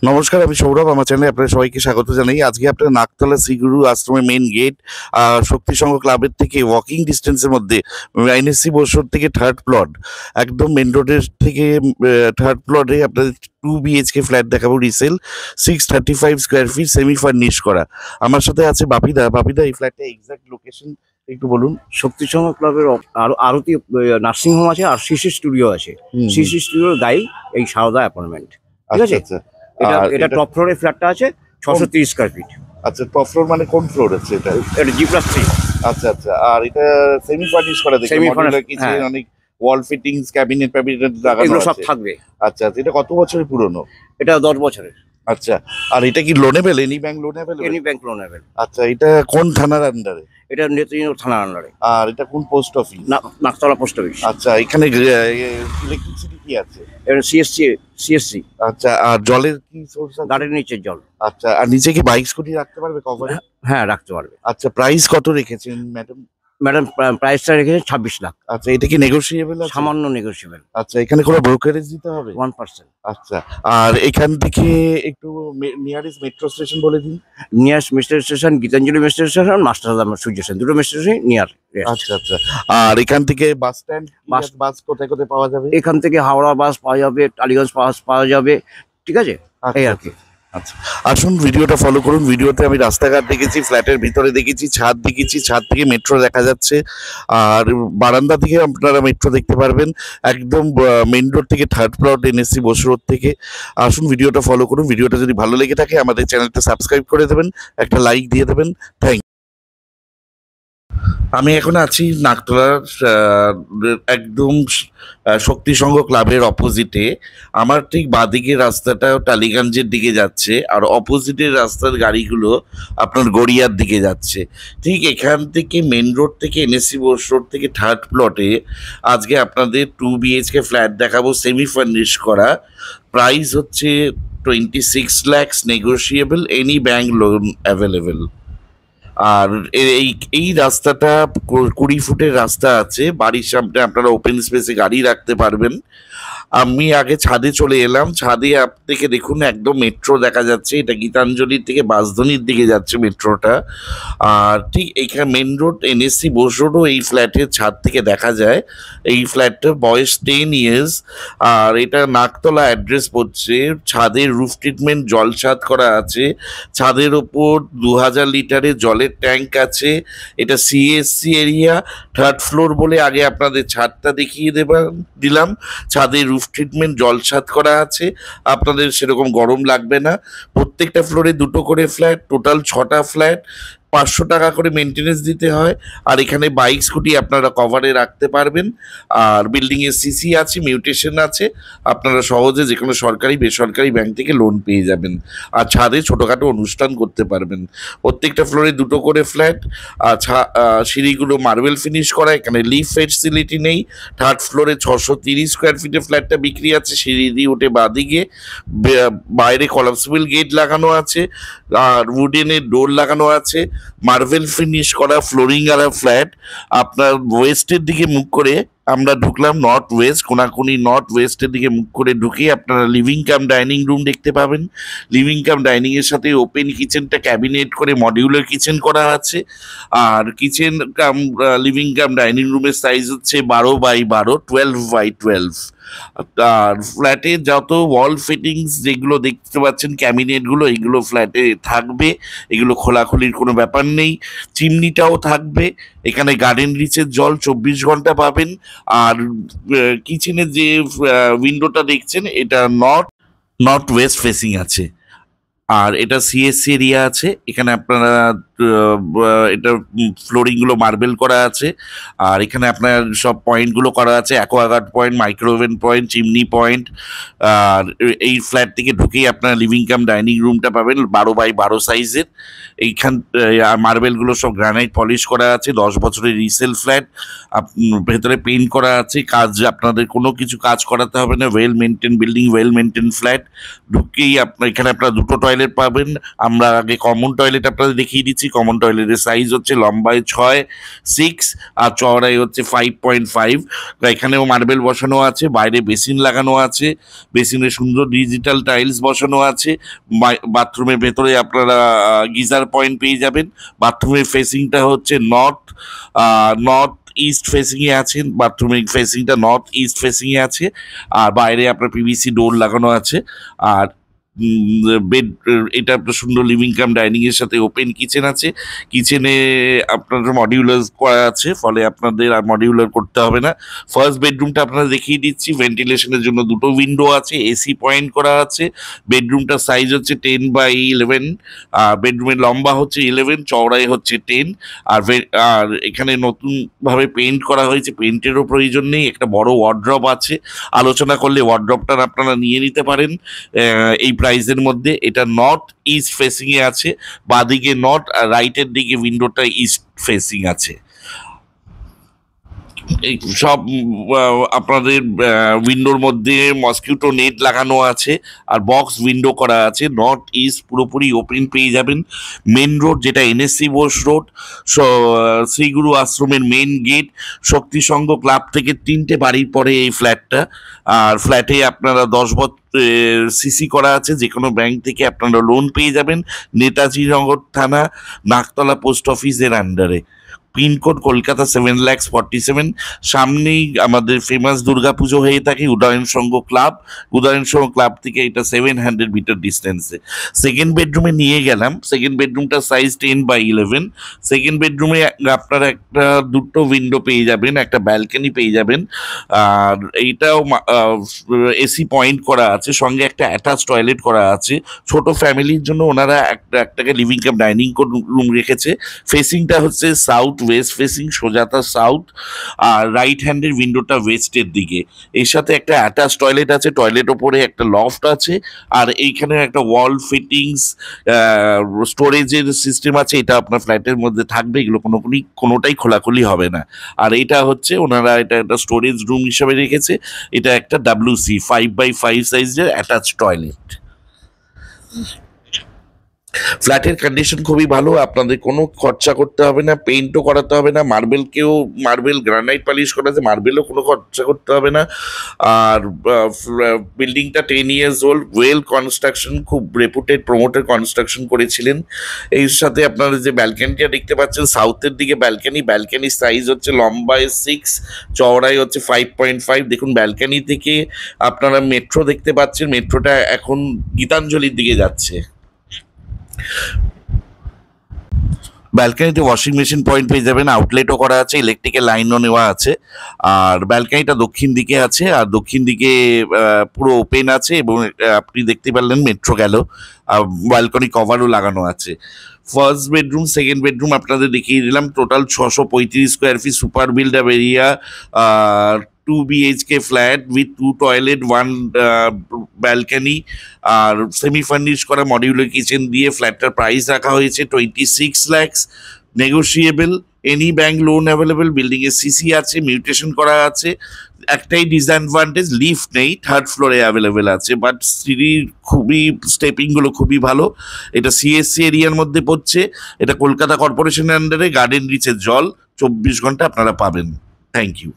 নমস্কার, আমি সৌরভ। আমার চ্যানেলে আপনাদের সবাইকে স্বাগত জানাই। আজকে আপনার নাকতলা শ্রীগুরু আশ্রমের মেইন গেট, শক্তি সংঘ ক্লাবের থেকে ওয়াকিং ডিস্টেন্সের মধ্যে এনএসসি বোসর থেকে থার্ড প্লট, একদম মেন রোডের থেকে থার্ড প্লটে আপনাদের 2 BHK ফ্ল্যাট দেখাবো। Resale 635 square feet, semi furnish করা। আমার সাথে আছে বাপিদা। বাপিদা, এই ফ্ল্যাটটা এক্সাক্ট লোকেশন একটু বলুন। শক্তি সংঘ ক্লাবের আরতি নার্সিংহোম আছে আর সিসি স্টুডিও আছে। সিসি স্টুডিওর গাই এই সারদা অ্যাপার্টমেন্ট, ঠিক আছে? আচ্ছা, এটা টপ ফ্লোরে ফ্ল্যাটটা আছে 630 স্কোয়ার ফিট। আচ্ছা, টপ ফ্লোর মানে কোন ফ্লোর আছে এটা? এটা G+3। আচ্ছা, আর এটা সেমি ফার্নিশ করা দেখি, মডুলার কিচেন, অনেক ওয়াল ফিটিংস, ক্যাবিনেট লাগানো এগুলো সব আছে। থাকবে। আচ্ছা, এটা কত বছরের পুরনো? এটা 10 বছরের। আচ্ছা, আর এটা কি loanable? Any bank loanable? Any bank loanable. আচ্ছা, এটা কোন থানার আন্ডারে? এটা নেত্রীনগর থানার আন্ডারে। আর এটা কোন post office? Naktala post office. আচ্ছা, এখানে ইলেকট্রিসিটি কি আছে? এটা সিএসসি। আচ্ছা, আর জলের কি সোর্স আছে? গাড়ির নিচের জল। আচ্ছা, আর নিচে কি বাইক স্কুটি রাখতে পারবে কভারে? হ্যাঁ, রাখতে পারবে। আচ্ছা, প্রাইস কত রেখেছেন ম্যাডাম? ম্যাডাম, প্রাইসটা রেখেছে 26 লাখ। আচ্ছা, এটা কি নেগোশিয়েবল আছে? সামান্য নেগোশিয়েবল। আচ্ছা, এখানে কোনো ব্রোকারেজ দিতে হবে? 1%। আচ্ছা, আর এখান থেকে একটু নিয়ারেস্ট মেট্রো স্টেশন বলে দিন। Nearest metro station Gitanjali metro station, Masterda Surya Sen, দুটো মেট্রো স্টেশন নিয়ার। আচ্ছা, আর এখান থেকে বাস স্ট্যান্ড, বাস কোথায় কোথায় পাওয়া যাবে? এখান থেকে হাওড়া বাস পাওয়া যাবে, টালিগঞ্জ বাস পাওয়া যাবে, ঠিক আছে? এই আর কি। আচ্ছা, আসুন ভিডিওটা ফলো করুন। ভিডিওতে আমি রাস্তাঘাট দেখেছি, ফ্ল্যাটের ভিতরে দেখেছি, ছাদ দেখেছি, ছাদ থেকে মেট্রো দেখা যাচ্ছে, আর বারান্দা থেকে আপনারা মেট্রো দেখতে পারবেন। একদম মেইন রোড থেকে third plot, NSC Bose road থেকে। আসুন ভিডিওটা ফলো করুন। ভিডিওটা যদি ভালো লেগে থাকে আমাদের চ্যানেলটা সাবস্ক্রাইব করে দেবেন, একটা লাইক দিয়ে দেবেন। Thank you. আমি এখন আছি নাকতলার একদম শক্তি সংঘ ক্লাবের অপোজিটে। আমার ঠিক বাঁদিকের রাস্তাটা টালিগঞ্জের দিকে যাচ্ছে, আর অপোজিটের রাস্তার গাড়িগুলো আপনার গড়িয়ার দিকে যাচ্ছে। ঠিক এখান থেকে মেন রোড থেকে এনএসসি বোস রোড থেকে থার্ড প্লটে আজকে আপনাদের 2 BHK ফ্ল্যাট দেখাবো, সেমি ফার্নিশ করা। প্রাইস হচ্ছে 26 lakhs, negotiable, any bank loan available. আর এই রাস্তাটা 20 ফুটের রাস্তা আছে। বাড়ির সামনে আপনারা ওপেন স্পেসে গাড়ি রাখতে পারবেন। আমি আগে ছাদে চলে এলাম। ছাদে থেকে দেখুন একদম মেট্রো দেখা যাচ্ছে। এটা গীতাঞ্জলি থেকে বাসধনীর দিকে যাচ্ছে মেট্রোটা। আর ঠিক এইখানে মেন রোড এনএসসি বোস রোডও এই ফ্ল্যাটের ছাদ থেকে দেখা যায়। এই ফ্ল্যাটটার বয়স 10 years। আর এটা নাকতলা অ্যাড্রেস পড়ছে। ছাদের রুফ ট্রিটমেন্ট, জল ছাদ করা আছে। ছাদের ওপর 2000 লিটারের জলের ট্যাঙ্ক আছে। এটা সিএসসি এরিয়া, থার্ড ফ্লোর বলে আগে আপনাদের ছাদটা দেখিয়ে দিলাম। ছাদের রুফ ট্রিটমেন্ট, জল ছাদ করা আছে। আপনাদের সেরকম গরম লাগবে না। প্রত্যেকটা ফ্লোরে 2টো করে ফ্ল্যাট, টোটাল 6টা ফ্ল্যাট। 500 টাকা করে মেনটেনেন্স দিতে হয়। আর এখানে বাইক স্কুটি আপনারা কভারে রাখতে পারবেন। আর বিল্ডিংয়ে সিসি আছে, মিউটেশন আছে। আপনারা সহজে যে কোনো সরকারি বেসরকারি ব্যাংক থেকে লোন পেয়ে যাবেন। আর ছাদে ছোটোখাটো অনুষ্ঠান করতে পারবেন। প্রত্যেকটা ফ্লোরে 2টো করে ফ্ল্যাট। আর সিঁড়িগুলো মার্বেল ফিনিশ করা। এখানে লিফট ফেসিলিটি নেই। থার্ড ফ্লোরে 630 স্কোয়ার ফিটের ফ্ল্যাটটা বিক্রি আছে। সিঁড়ি দিয়ে উঠে বাঁদিকে বাইরে কলাপসিবল গেট লাগানো আছে, আর উডেনের ডোর লাগানো আছে। মার্বেল ফিনিশ করা ফ্লোরিং আলা ফ্ল্যাট। আপনার ওয়েস্টের দিকে মুখ করে আমরা ঢুকলাম, নর্থ ওয়েস্ট, কোনাকুনি নর্থ ওয়েস্টের দিকে মুখ করে ঢুকে আপনারা লিভিং কাম ডাইনিং রুম দেখতে পাবেন। লিভিং কাম ডাইনিং এর সাথে ওপেন কিচেনটা ক্যাবিনেট করে মডিউলার কিচেন করা আছে। আর kitchen cum living cum dining রুমের সাইজ হচ্ছে 12x12, 12x12। আর ফ্ল্যাটে যত ওয়াল ফিটিংস যেগুলো দেখতে পাচ্ছেন, ক্যাবিনেটগুলো, এগুলো ফ্ল্যাটে থাকবে। এগুলো খোলাখুলির কোনো ব্যাপার নেই। চিমনিটাও থাকবে। এখানে গার্ডেন রিচের জল 24 ঘন্টা পাবেন। আর কিচেনের যে উইন্ডোটা দেখছেন এটা নর্থ ওয়েস্ট ফেসিং আছে। আর এটা সিএসসি এরিয়া আছে। এখানে আপনারা এটা ফ্লোরিংগুলো মার্বেল করা আছে। আর এখানে আপনার সব পয়েন্টগুলো করা আছে, Aquaguard point, microwave point, chimney point. আর এই ফ্ল্যাট থেকে ঢুকেই আপনারা লিভিং কাম ডাইনিং রুমটা পাবেন 12x12 সাইজের। এইখান মার্বেলগুলো সব গ্রানাইট পলিশ করা আছে। 10 বছরের রিসেল ফ্ল্যাট। ভেতরে পেইন্ট করা আছে। কাজ আপনাদের কোনো কিছু কাজ করাতে হবে না। Well maintain building, well maintain flat. ঢুকেই এখানে আপনারা 2টো টয়লেট পাবেন। আমরা আগে কমন টয়লেট আপনাদের দেখিয়ে দিচ্ছি। দিচ্ছি। কমন টয়লেটের সাইজ হচ্ছে লম্বায় 6 আর চওড়ায় হচ্ছে 5.5। এখানেও মার্বেল বসানো আছে, বাইরে বেসিন লাগানো আছে, বেসিনে সুন্দর ডিজিটাল টাইলস বসানো আছে। বাথরুমের ভেতরে আপনারা গিজার পয়েন্ট পেয়ে যাবেন। বাথরুমের ফেসিংটা হচ্ছে নর্থ ইস্ট ফেসিং এ আছে, বাথরুমের ফেসিংটা নর্থ ইস্ট ফেসিং এ আছে। আর বাইরে আপনার পিভিসি ডোর লাগানো আছে। আর বেড, এটা আপনার সুন্দর লিভিং কাম ডাইনিং এর সাথে ওপেন কিচেন আছে। কিচেনে আপনার মডিউলার করা আছে, ফলে আপনাদের আর মডিউলার করতে হবে না। ফার্স্ট বেডরুমটা আপনারা দেখিয়ে দিচ্ছি। ভেন্টিলেশনের জন্য দুটো উইন্ডো আছে, এসি পয়েন্ট করা আছে। বেডরুমটার সাইজ হচ্ছে 10x11। আর বেডরুমের লম্বা হচ্ছে 11, চওড়াই হচ্ছে 10। আর এখানে নতুনভাবে পেইন্ট করা হয়েছে, পেইন্টেরও প্রয়োজন নেই। একটা বড় ওয়ার্ড্রপ আছে, আলোচনা করলে ওয়ার্ড্রপটা আপনারা নিয়ে নিতে পারেন এই প্রাইসের মধ্যে। এটা নর্থ ইস্ট ফেসিং এ আছে, বাঁদিকে নর্থ আর রাইটের দিকে উইন্ডোটা ইস্ট ফেসিং আছে। এই সব আপনাদের উইন্ডোর মধ্যে মসকিউটো নেট লাগানো আছে আর বক্স উইন্ডো করা আছে। নর্থ ইস্ট পুরোপুরি ওপেন পেয়ে যাবেন। মেন রোড যেটা এনএসসি বোস রোড, শ্রীগুরু আশ্রমের মেন গেট, শক্তি সংঘ ক্লাব থেকে 3টে বাড়ির পরে এই ফ্ল্যাটটা। আর ফ্ল্যাটে আপনারা 10 বছর সিসি করা আছে, যে কোনো ব্যাংক থেকে আপনারা লোন পেয়ে যাবেন। নেতাজি নগর থানা, নাকতলা পোস্ট অফিসের আন্ডারে। পিনকোড কলকাতা 7,47,000। সামনেই আমাদের ফেমাস দুর্গাপুজো হয়ে থাকে উদয়ন সংঘ ক্লাব। উদয়ন সংঘ ক্লাব থেকে এটা 700 মিটার ডিস্টেন্সে। সেকেন্ড বেডরুমে নিয়ে গেলাম। Second বেডরুমটার size 10x11। সেকেন্ড বেডরুমে আপনারা দুটো উইন্ডো পেয়ে যাবেন, একটা ব্যালকনি পেয়ে যাবেন। আর এইটাও এসি পয়েন্ট করা আছে, সঙ্গে একটা অ্যাটাচ টয়লেট করা আছে। ছোট ফ্যামিলির জন্য ওনারা একটাকে লিভিং কাম ডাইনিং রুম রেখেছে। ফেসিংটা হচ্ছে সাউথ ওয়েস্ট ফেসিং, সোজাতা সাউথ। আর রাইট হ্যান্ডের উইন্ডোটা ওয়েস্টের দিকে। এর সাথে একটা অ্যাটাচ টয়লেট আছে, টয়লেট ওপরে একটা লফট আছে। আর এইখানে একটা ওয়াল ফিটিংস স্টোরেজের সিস্টেম আছে। এটা আপনার ফ্ল্যাটের মধ্যে থাকবে, এগুলো কোনোটাই খোলাখুলি হবে না। আর এটা হচ্ছে ওনারা এটা একটা স্টোরেজ রুম হিসাবে রেখেছে। এটা একটা WC 5x5 সাইজের অ্যাটাচ টয়লেট। ফ্ল্যাটের কন্ডিশন খুবই ভালো, আপনাদের কোনো খরচা করতে হবে না, পেইন্টও করাতে হবে না। মার্বেল গ্রানাইট পালিশ করা আছে, মার্বেলও কোনো খরচা করতে হবে না। আর বিল্ডিংটা 10 years ওল্ড, ওয়েল কনস্ট্রাকশন, খুব রেপুটেড প্রমোটার কনস্ট্রাকশন করেছিলেন। এর সাথে আপনারা যে ব্যালকানিটা দেখতে পাচ্ছেন সাউথের দিকে ব্যালকানির সাইজ হচ্ছে লম্বায় 6, চওড়ায় হচ্ছে 5.5। দেখুন ব্যালকানি থেকে আপনারা মেট্রো দেখতে পাচ্ছেন, মেট্রোটা এখন গীতাঞ্জলির দিকে যাচ্ছে। ব্যালকানিতে ওয়াশিং মেশিন পয়েন্ট পেয়ে যাবেন, আউটলেটও করা আছে, ইলেকট্রিকের লাইনও নেওয়া আছে। আর ব্যালকানিটা দক্ষিণ দিকে আছে, আর দক্ষিণ দিকে পুরো ওপেন আছে। এবং আপনি দেখতে পারলেন মেট্রো গেল, ব্যালকনি কভারও লাগানো আছে। ফার্স্ট বেডরুম সেকেন্ড বেডরুম আপনাদের দেখিয়ে দিলাম। Total 635 square feet, super build up area, 2 BHK flat with 2 toilet 1 balcony. আর সেমি ফার্নিশ করা মডিউলার কিচেন দিয়ে ফ্ল্যাটটার প্রাইস রাখা হয়েছে 26 lakhs, negotiable. Any bank loan available. বিল্ডিংয়ে সিসি আছে, মিউটেশন করা আছে। একটাই ডিসঅ্যাডভান্টেজ, লিফট নেই, 3rd ফ্লোরে অ্যাভেলেবেল আছে। বাট সিঁড়ির স্টেপিংগুলো খুবই ভালো। এটা CSC এরিয়ার মধ্যে পড়ছে। এটা কলকাতা কর্পোরেশনের আন্ডারে, গার্ডেন রিচের জল 24 ঘন্টা আপনারা পাবেন। Thank you.